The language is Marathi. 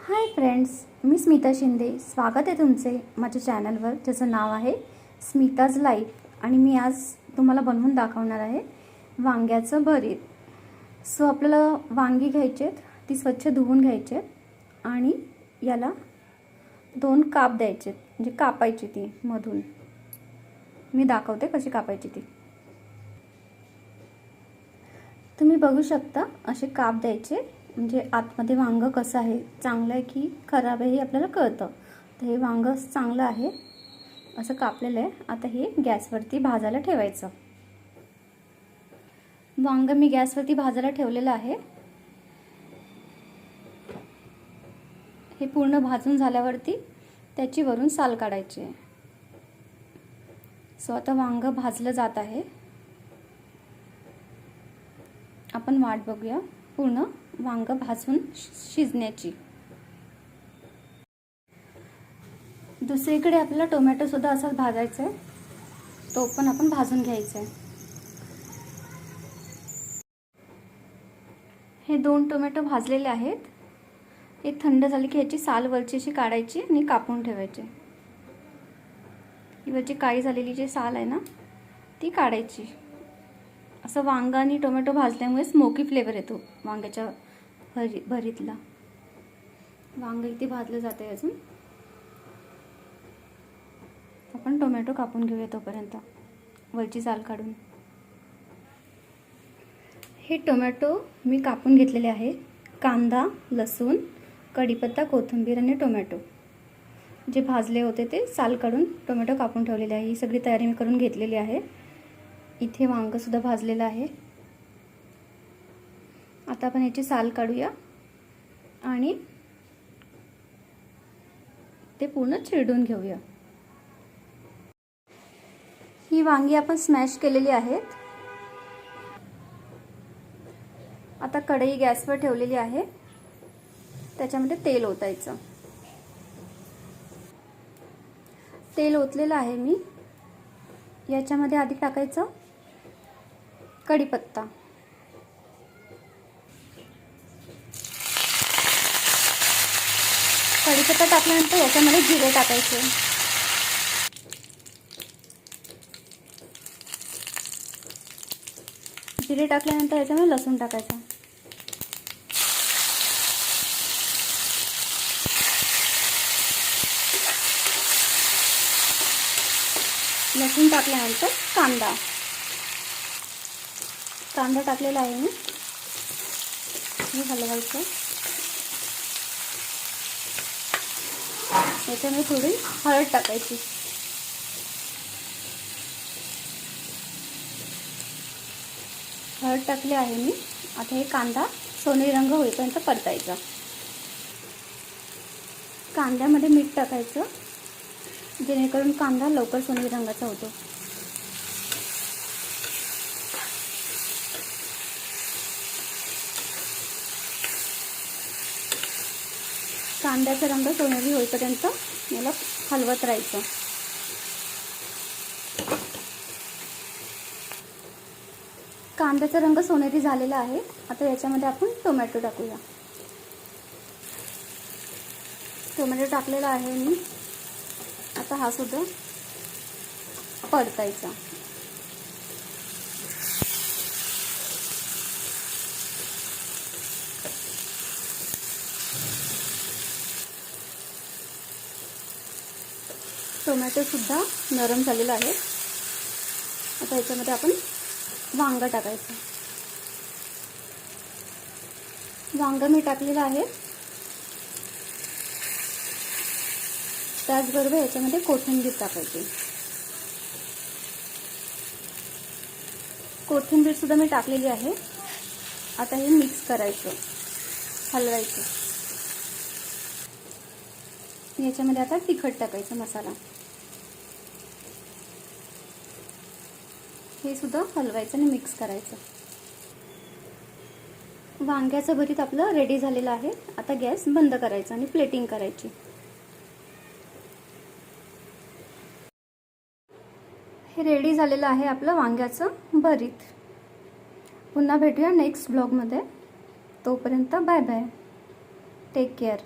हाय फ्रेंड्स, मी स्मिता शिंदे. स्वागत आहे तुमचे माझ्या चॅनलवर, ज्याचं नाव आहे स्मिताज लाईफ. आणि मी आज तुम्हाला बनवून दाखवणार आहे वांग्याचं भरीत. सो आपल्याला वांगी घ्यायची आहेत, ती स्वच्छ धुवून घ्यायची आहेत आणि याला 2 काप द्यायचे, म्हणजे कापायची ती मधून. मी दाखवते कशी कापायची ती. तुम्ही बघू शकता, असे काप द्यायचे, म्हणजे आतमध्ये वांग कसं आहे, चांगलं आहे की खराब आहे हे आपल्याला कळतं. तर हे वांग चांगलं आहे, असं कापलेलं आहे. आता हे गॅसवरती भाजायला ठेवायचं. वांग मी गॅसवरती भाजायला ठेवलेलं आहे. हे पूर्ण भाजून झाल्यावरती त्याची वरून साल काढायची आहे. सो आता वांग भाजलं जात आहे. आपण वाट बघूया पूर्ण वांग भाजून शिजण्याची. दुसरीकडे आपल्याला टोमॅटो सुद्धा असाच भाजायचा आहे, तो पण आपण भाजून घ्यायचा आहे. हे 2 टोमॅटो भाजलेले आहेत. हे थंड झाले की याची साल वरची अशी काढायची आणि कापून ठेवायची. ही वरची काळी झालेली जी साल आहे ना, ती काढायची. असं वांग आणि टोमॅटो भाजल्यामुळे स्मोकी फ्लेवर येतो वांग्याच्या भरीतला. वांग इथे भाजलं जाते. अजून आपण टोमॅटो कापून घेऊया तोपर्यंत, वरची साल काढून. हे टोमॅटो मी कापून घेतलेले आहे. कांदा, लसूण, कढीपत्ता, कोथिंबीर आणि टोमॅटो जे भाजले होते ते साल काढून टोमॅटो कापून ठेवलेले आहे. ही सगळी तयारी मी करून घेतलेली आहे. इथे वांग सुद्धा भाजलेलं आहे. आता आपण याची साल काढूया आणि ते पूर्ण चिरडून घेऊया. ही वांगी आपण स्मॅश केलेली आहेत. आता कढई गॅसवर ठेवलेली आहे, त्याच्यामध्ये तेल ओतायचं. तेल ओतलेलं आहे मी. याच्यामध्ये आधी टाकायचं कढीपत्ता. कढीपत्ता टाकल्यानंतर याच्यामध्ये जिरे टाकायचे. जिरे टाकल्यानंतर याच्यामध्ये लसूण टाकायचा. लसूण टाकल्यानंतर कांदा टाकलेला आहे मी. हलवायचं. याच्यामध्ये थोडी हळद टाकायची. हळद टाकली आहे मी. आता हे कांदा सोनेरी रंग होईपर्यंत परतायचा. कांद्यामध्ये मीठ टाकायचं, जेणेकरून कांदा लवकर सोनेरी रंगाचा होतो. कांद्याचा रंग सोनेरी होईपर्यंत याला हलवत राहायचं. कांद्याचा रंग सोनेरी झालेला आहे. आता याच्यामध्ये आपण टोमॅटो टाकूया. टोमॅटो टाकलेला आहे मी. आता हा सुद्धा परतायचा. टोमॅटो सुद्धा नरम झालेला आहे. आता याच्यामध्ये आपण वांग टाकायचं. वांग मी टाकलेलं आहे. त्याचबरोबर याच्यामध्ये कोथिंबीर टाकायची. कोथिंबीर सुद्धा मी टाकलेली आहे. आता हे मिक्स करायचं, हलवायचं. याच्यामध्ये आता तिखट टाकायचं, मसाला. हे सुद्धा हलवायचं आणि मिक्स करायचं. वांग्याचं भरीत आपलं रेडी झालेलं आहे. आता गॅस बंद करायचा आणि प्लेटिंग करायची. हे रेडी झालेलं आहे आपलं वांग्याचं भरीत. पुन्हा भेटूया नेक्स्ट ब्लॉगमध्ये. तोपर्यंत बाय बाय. Take care.